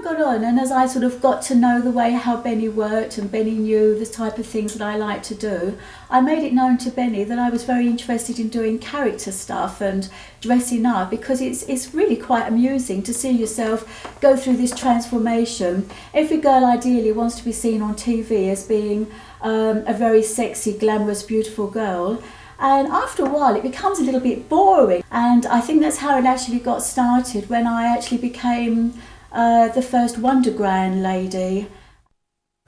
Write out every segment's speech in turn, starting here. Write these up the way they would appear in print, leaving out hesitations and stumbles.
time got on, and as I sort of got to know the way how Benny worked and Benny knew the type of things that I like to do, I made it known to Benny that I was very interested in doing character stuff and dressing up, because it's really quite amusing to see yourself go through this transformation. Every girl ideally wants to be seen on TV as being a very sexy, glamorous, beautiful girl. And after a while it becomes a little bit boring, and I think that's how it actually got started, when I actually became the first Wonderground lady.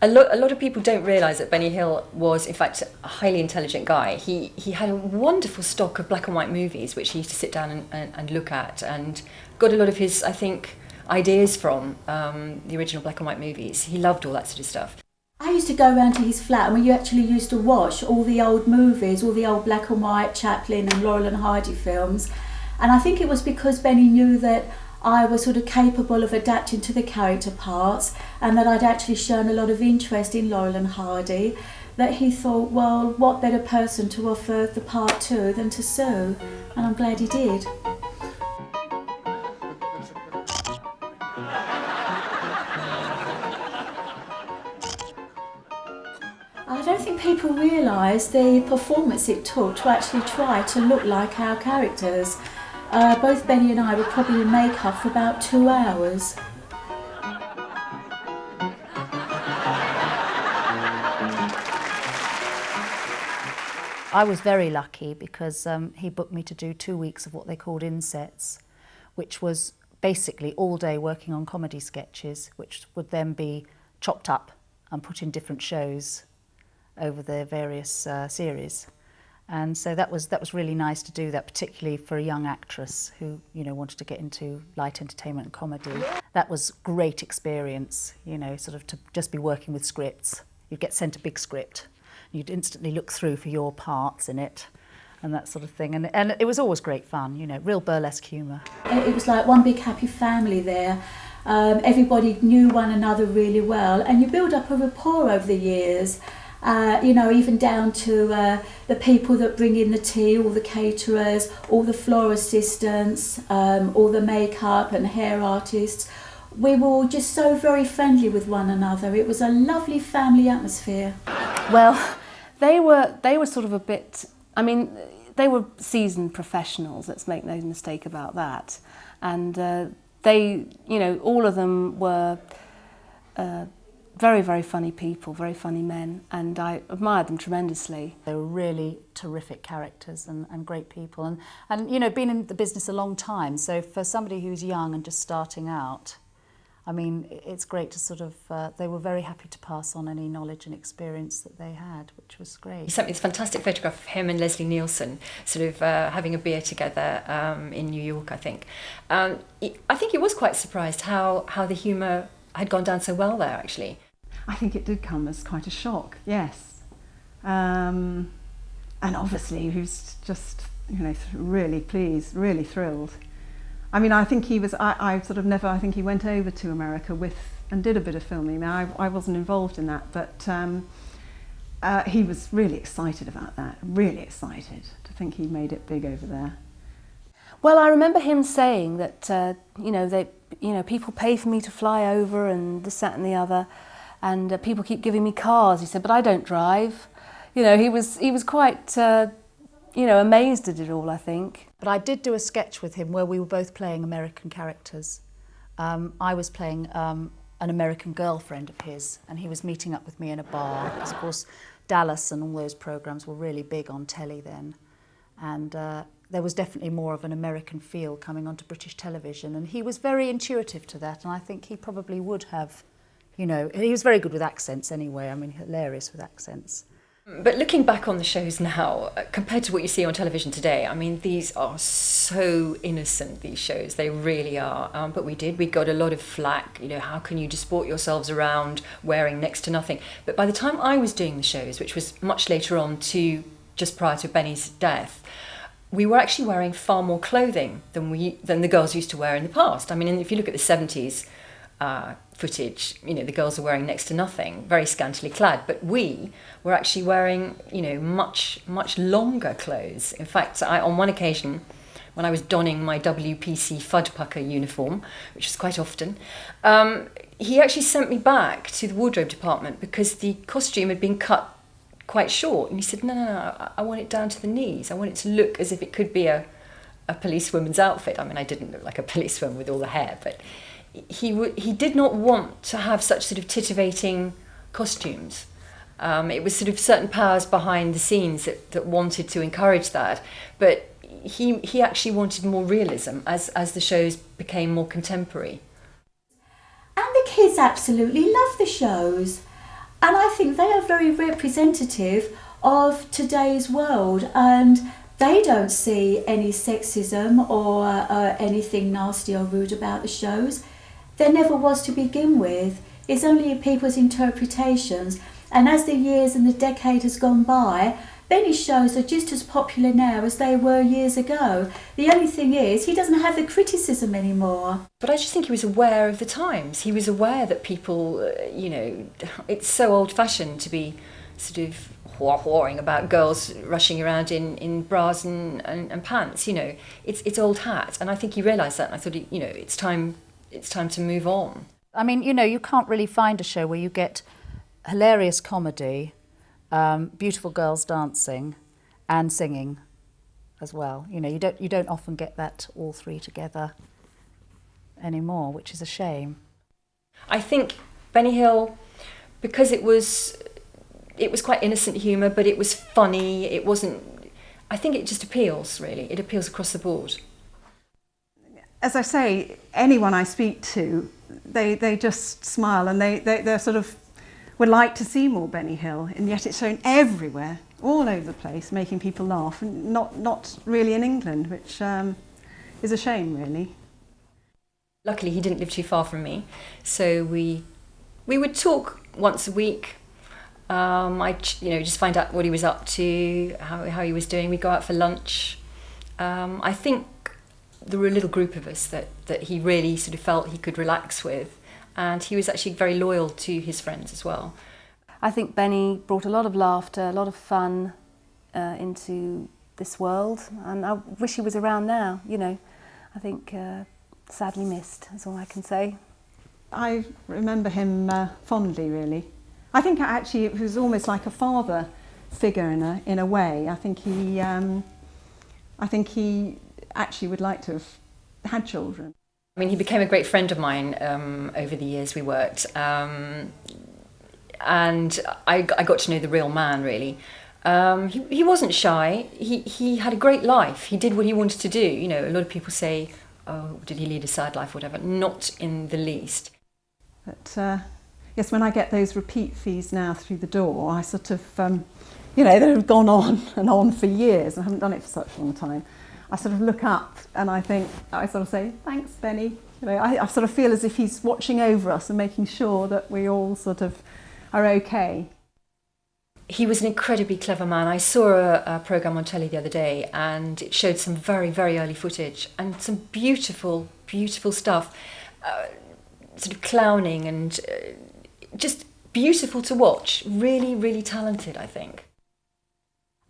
A lot of people don't realise that Benny Hill was, in fact, a highly intelligent guy. He had a wonderful stock of black and white movies, which he used to sit down and look at, and got a lot of his, I think, ideas from the original black and white movies. He loved all that sort of stuff. I used to go around to his flat, and we actually used to watch all the old movies, all the old black and white Chaplin and Laurel and Hardy films. And I think it was because Benny knew that I was sort of capable of adapting to the character parts, and that I'd actually shown a lot of interest in Laurel and Hardy, that he thought, well, what better person to offer the part to than to Sue? And I'm glad he did. I don't think people realise the performance it took to actually try to look like our characters. Both Benny and I were probably in makeup for about 2 hours. I was very lucky because he booked me to do 2 weeks of what they called insets, which was basically all day working on comedy sketches, which would then be chopped up and put in different shows over the various series. And so that was really nice to do that, particularly for a young actress who, you know, wanted to get into light entertainment and comedy. That was great experience, you know, sort of to just be working with scripts. You'd get sent a big script, you'd instantly look through for your parts in it and that sort of thing. And it was always great fun, you know, real burlesque humour. It was like one big happy family there. Everybody knew one another really well, and you build up a rapport over the years. You know, even down to the people that bring in the tea, all the caterers, all the floor assistants, all the makeup and hair artists. We were all just so very friendly with one another. It was a lovely family atmosphere. Well, they were sort of a bit, I mean, they were seasoned professionals, let's make no mistake about that. And they, you know, all of them were very, very funny people, very funny men, and I admired them tremendously. They were really terrific characters and great people, and you know, been in the business a long time, so for somebody who's young and just starting out, I mean, it's great to sort of, they were very happy to pass on any knowledge and experience that they had, which was great. He sent me this fantastic photograph of him and Leslie Nielsen sort of having a beer together in New York, I think. I think he was quite surprised how the humour had gone down so well there, actually. I think it did come as quite a shock, yes. And obviously he was just, you know, really pleased, really thrilled. I mean, I think he was, I sort of never, I think he went over to America and did a bit of filming. Now, I wasn't involved in that, but he was really excited about that, really excited to think he made it big over there. Well, I remember him saying that, you know, people pay for me to fly over and this, that and the other, and people keep giving me cars. He said, but I don't drive. You know, he was quite, you know, amazed at it all, I think. But I did do a sketch with him where we were both playing American characters. I was playing an American girlfriend of his, and he was meeting up with me in a bar. Because, of course, Dallas and all those programmes were really big on telly then. And there was definitely more of an American feel coming onto British television. And he was very intuitive to that, and I think he probably would have, you know, he was very good with accents anyway. I mean, hilarious with accents. But looking back on the shows now, compared to what you see on television today, I mean, these are so innocent, these shows, they really are. But we got a lot of flack, you know, how can you disport yourselves around wearing next to nothing? But by the time I was doing the shows, which was much later on to just prior to Benny's death, we were actually wearing far more clothing than the girls used to wear in the past. I mean, if you look at the 70s, footage, you know, the girls are wearing next to nothing, very scantily clad, but we were actually wearing, you know, much longer clothes. In fact, on one occasion, when I was donning my WPC Fudpucker uniform, which was quite often, he actually sent me back to the wardrobe department because the costume had been cut quite short. And he said, no, I want it down to the knees. I want it to look as if it could be a policewoman's outfit. I mean, I didn't look like a policewoman with all the hair, but he did not want to have such sort of titivating costumes. It was sort of certain powers behind the scenes that wanted to encourage that, but he actually wanted more realism as the shows became more contemporary. And the kids absolutely love the shows, and I think they are very representative of today's world, and they don't see any sexism or anything nasty or rude about the shows. There never was to begin with. It's only people's interpretations. And as the years and the decade has gone by, Benny's shows are just as popular now as they were years ago. The only thing is, he doesn't have the criticism anymore. But I just think he was aware of the times. He was aware that people, it's so old-fashioned to be sort of whoring about girls rushing around in bras and pants. It's old hat. And I think he realised that, and I thought, it's time to move on. I mean, you can't really find a show where you get hilarious comedy, beautiful girls dancing and singing as well. You don't often get that all three together anymore, which is a shame. I think Benny Hill, because it was quite innocent humour, but it was funny. It wasn't. I think it just appeals, really. It appeals across the board. As I say, anyone I speak to, they just smile, and they're sort of would like to see more Benny Hill, and yet it's shown everywhere, all over the place, making people laugh, and not really in England, which is a shame, really. Luckily, he didn't live too far from me, so we would talk once a week. I just find out what he was up to, how he was doing. We'd go out for lunch. I think there were a little group of us that he really sort of felt he could relax with, and he was actually very loyal to his friends as well. I think Benny brought a lot of laughter, a lot of fun into this world, and I wish he was around now. I think sadly missed, is all I can say. I remember him fondly, really. I think actually it was almost like a father figure in a way. I think he actually would like to have had children. I mean, he became a great friend of mine over the years we worked, and I got to know the real man, really. He wasn't shy. He had a great life. He did what he wanted to do. A lot of people say, oh, did he lead a sad life or whatever? Not in the least. But yes, when I get those repeat fees now through the door, I sort of, they have gone on and on for years. I haven't done it for such a long time. I sort of look up and I sort of say, thanks, Benny. I sort of feel as if he's watching over us and making sure that we all sort of are okay. He was an incredibly clever man. I saw a programme on telly the other day, and it showed some very, very early footage and some beautiful, beautiful stuff, sort of clowning and just beautiful to watch. Really, really talented, I think.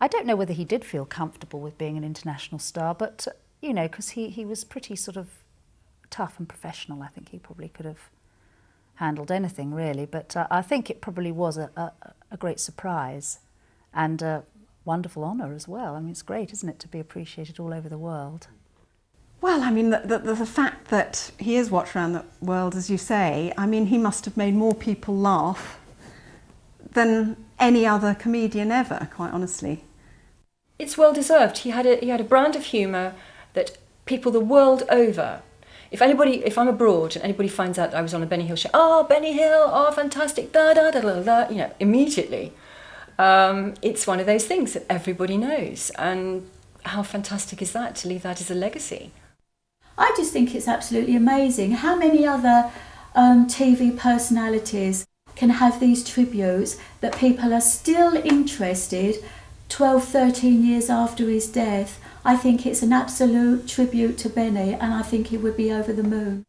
I don't know whether he did feel comfortable with being an international star, but, because he was pretty sort of tough and professional. I think he probably could have handled anything, really. But I think it probably was a great surprise and a wonderful honour as well. I mean, it's great, isn't it, to be appreciated all over the world. Well, I mean, the fact that he is watched around the world, as you say, I mean, he must have made more people laugh than any other comedian ever, quite honestly. It's well deserved. He had a brand of humour that people the world over. If I'm abroad and anybody finds out that I was on a Benny Hill show, oh, Benny Hill, oh, fantastic, da da da da da, immediately. It's one of those things that everybody knows, and how fantastic is that to leave that as a legacy? I just think it's absolutely amazing how many other TV personalities can have these tributes that people are still interested 12, 13 years after his death. I think it's an absolute tribute to Benny, and I think he would be over the moon.